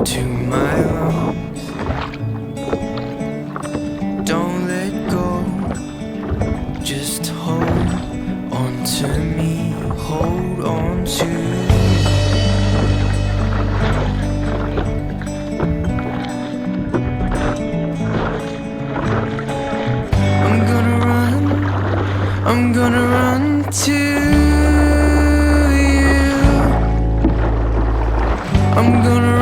to my lungs. Don't let go, just hold on to me, hold on to me. I'm gonna run to you. I'm gonna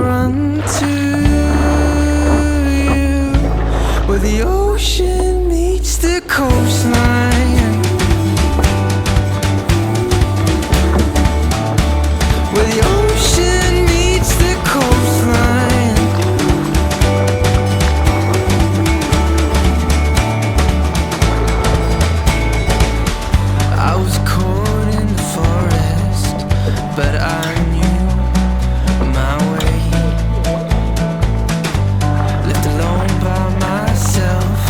run to you. Where the ocean meets the coastline. Where the ocean meets the coastline. I was caught in the forest, but I knew my way. Left alone by myself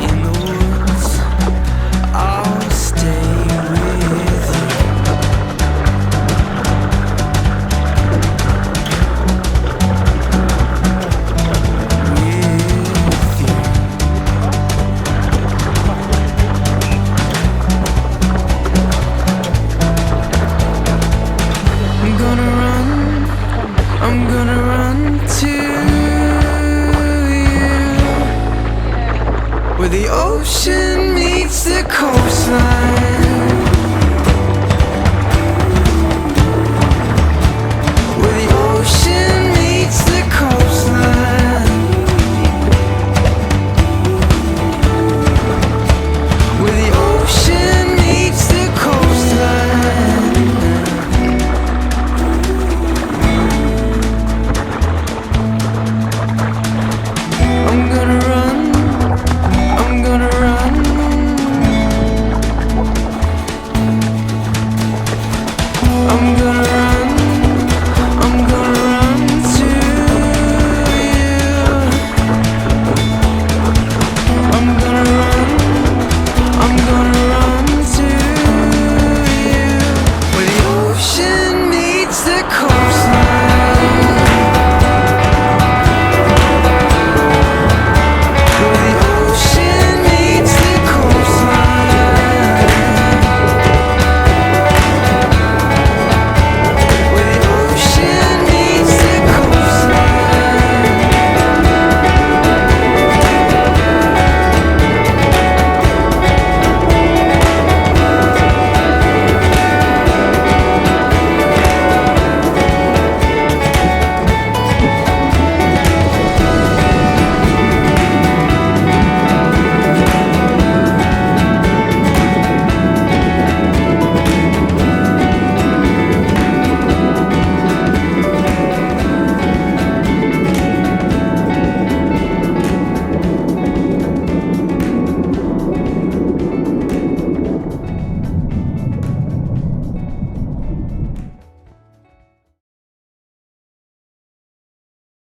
in the woods, I'll stay with you. I'm gonna run to you. Where the ocean meets the coastline.